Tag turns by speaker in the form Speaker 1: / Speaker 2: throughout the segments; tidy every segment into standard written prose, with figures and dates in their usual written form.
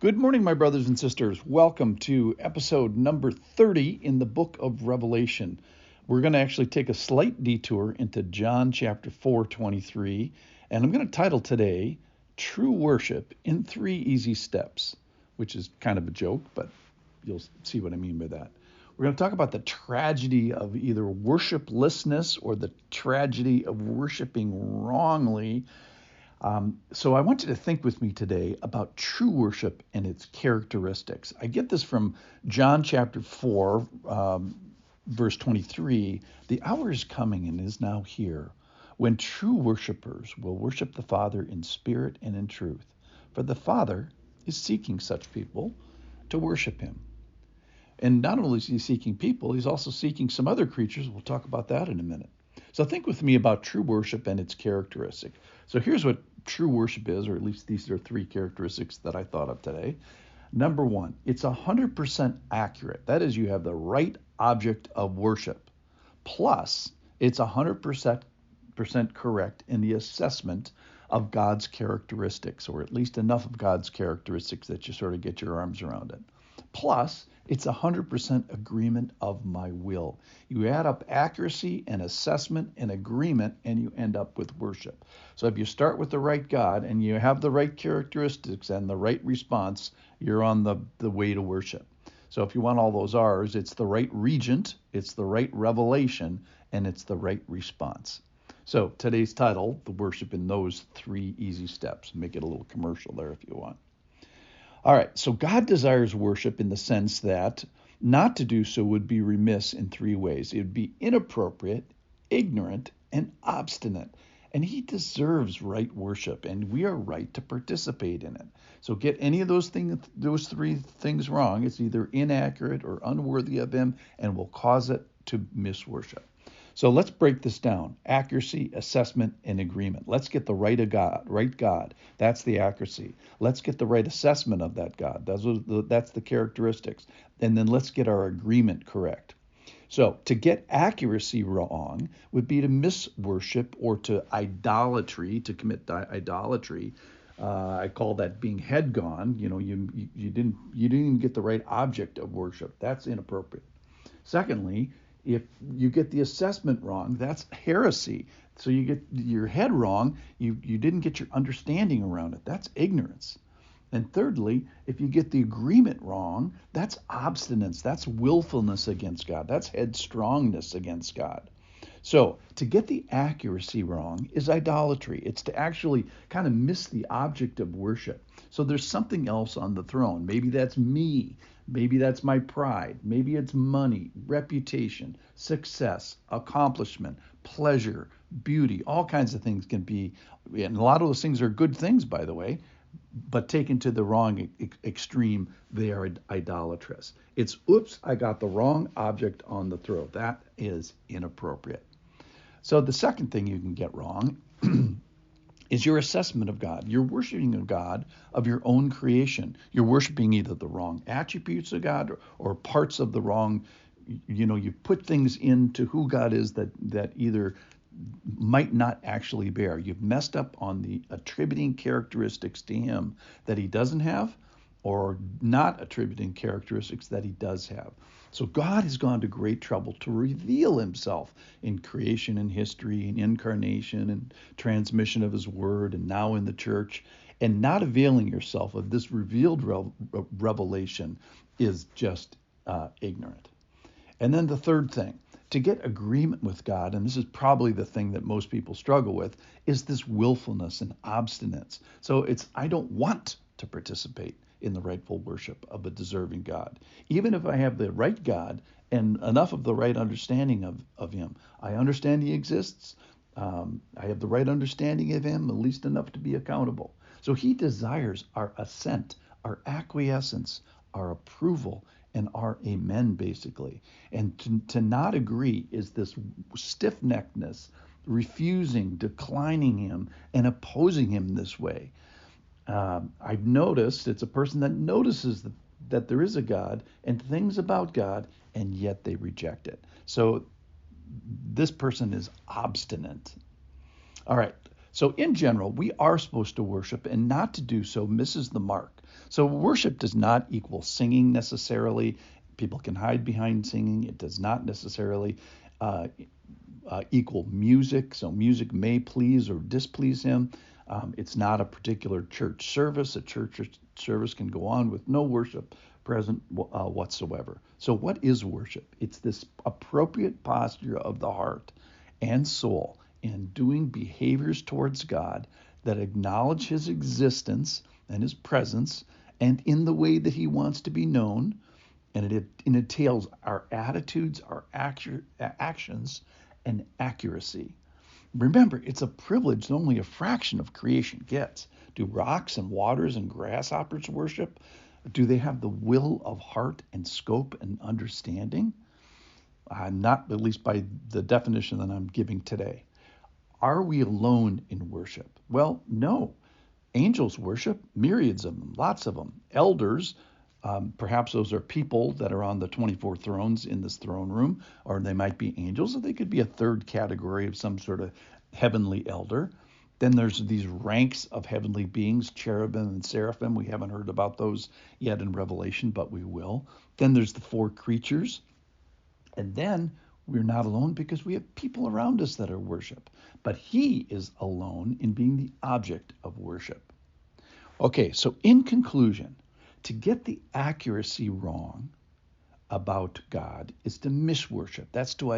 Speaker 1: Good morning, my brothers and sisters. Welcome to episode number 30 in the book of Revelation. We're going to actually take a slight detour into John chapter 4:23, and I'm going to title today, True Worship in 3 Easy Steps, which is kind of a joke, but you'll see what I mean by that. We're going to talk about the tragedy of either worshiplessness or the tragedy of worshiping wrongly. So I want you to think with me today about true worship and its characteristics. I get this from John chapter 4, verse 23. The hour is coming and is now here when true worshipers will worship the Father in spirit and in truth. For the Father is seeking such people to worship him. And not only is he seeking people, he's also seeking some other creatures. We'll talk about that in a minute. So think with me about true worship and its characteristic. So here's what true worship is, or at least these are 3 characteristics that I thought of today. Number 1, it's 100% accurate. That is, you have the right object of worship. Plus, it's 100% correct in the assessment of God's characteristics, or at least enough of God's characteristics that you sort of get your arms around it. Plus, it's 100% agreement of my will. You add up accuracy and assessment and agreement, and you end up with worship. So if you start with the right God and you have the right characteristics and the right response, you're on the way to worship. So if you want all those R's, it's the right regent, it's the right revelation, and it's the right response. So today's title, the worship in those 3 easy steps. Make it a little commercial there if you want. All right, so God desires worship in the sense that not to do so would be remiss in 3 ways. It would be inappropriate, ignorant, and obstinate. And he deserves right worship, and we are right to participate in it. So get any of those 3 things wrong, it's either inaccurate or unworthy of him, and will cause it to miss worship. So let's break this down. Accuracy, assessment, and agreement. Let's get the right God. That's the accuracy. Let's get the right assessment of that God. That's the characteristics. And then let's get our agreement correct. So to get accuracy wrong would be to miss worship or to idolatry, to commit idolatry. I call that being head gone. You didn't even get the right object of worship. That's inappropriate. Secondly, if you get the assessment wrong, that's heresy. So you get your head wrong, you didn't get your understanding around it. That's ignorance. And thirdly, if you get the agreement wrong, that's obstinance. That's willfulness against God. That's headstrongness against God. So to get the accuracy wrong is idolatry. It's to actually kind of miss the object of worship. So there's something else on the throne. Maybe that's me. Maybe that's my pride. Maybe it's money, reputation, success, accomplishment, pleasure, beauty. All kinds of things can be, and a lot of those things are good things, by the way, but taken to the wrong extreme, they are idolatrous. It's, oops, I got the wrong object on the throne. That is inappropriate. So the second thing you can get wrong is your assessment of God. You're worshiping a God of your own creation. You're worshiping either the wrong attributes of God or parts of the wrong, you put things into who God is that either might not actually bear. You've messed up on the attributing characteristics to him that he doesn't have, or not attributing characteristics that he does have. So God has gone to great trouble to reveal himself in creation and history and incarnation and transmission of his word and now in the church. And not availing yourself of this revealed revelation is just ignorant. And then the third thing, to get agreement with God, and this is probably the thing that most people struggle with, is this willfulness and obstinance. So I don't want to participate in the rightful worship of a deserving God. Even if I have the right God and enough of the right understanding of him. I understand he exists. I have the right understanding of him, at least enough to be accountable. So he desires our assent, our acquiescence, our approval, and our amen, basically. And to not agree is this stiff-neckedness, refusing, declining him, and opposing him this way. I've noticed it's a person that notices that there is a God and things about God, and yet they reject it. So this person is obstinate. All right. So in general, we are supposed to worship, and not to do so misses the mark. So worship does not equal singing necessarily. People can hide behind singing. It does not necessarily uh, equal music. So music may please or displease him. It's not a particular church service. A church service can go on with no worship present whatsoever. So what is worship? It's this appropriate posture of the heart and soul in doing behaviors towards God that acknowledge his existence and his presence and in the way that he wants to be known. And it entails our attitudes, our actions, and accuracy. Remember, it's a privilege that only a fraction of creation gets. Do rocks and waters and grasshoppers worship? Do they have the will of heart and scope and understanding? Not at least by the definition that I'm giving today. Are we alone in worship? Well, no. Angels worship, myriads of them, lots of them. Elders, perhaps those are people that are on the 24 thrones in this throne room, or they might be angels, or they could be a third category of some sort of heavenly elder. Then there's these ranks of heavenly beings, cherubim and seraphim. We haven't heard about those yet in Revelation, but we will. Then there's the four creatures. And then we're not alone because we have people around us that are worship. But he is alone in being the object of worship. Okay, so in conclusion, to get the accuracy wrong about God is to misworship. That's to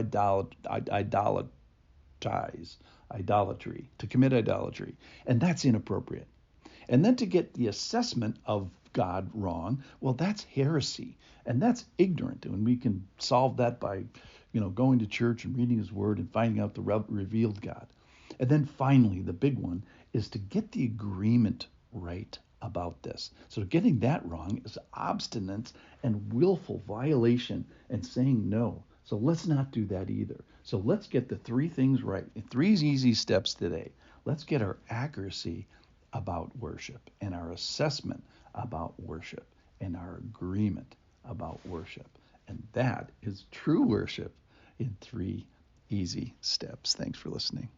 Speaker 1: idolatry, to commit idolatry. And that's inappropriate. And then to get the assessment of God wrong, well, that's heresy. And that's ignorant. And we can solve that by, going to church and reading his word and finding out the revealed God. And then finally, the big one is to get the agreement right about this. So getting that wrong is obstinance and willful violation and saying no. So let's not do that either. So let's get the three things right. 3 easy steps today. Let's get our accuracy about worship and our assessment about worship and our agreement about worship. And that is true worship in 3 easy steps. Thanks for listening.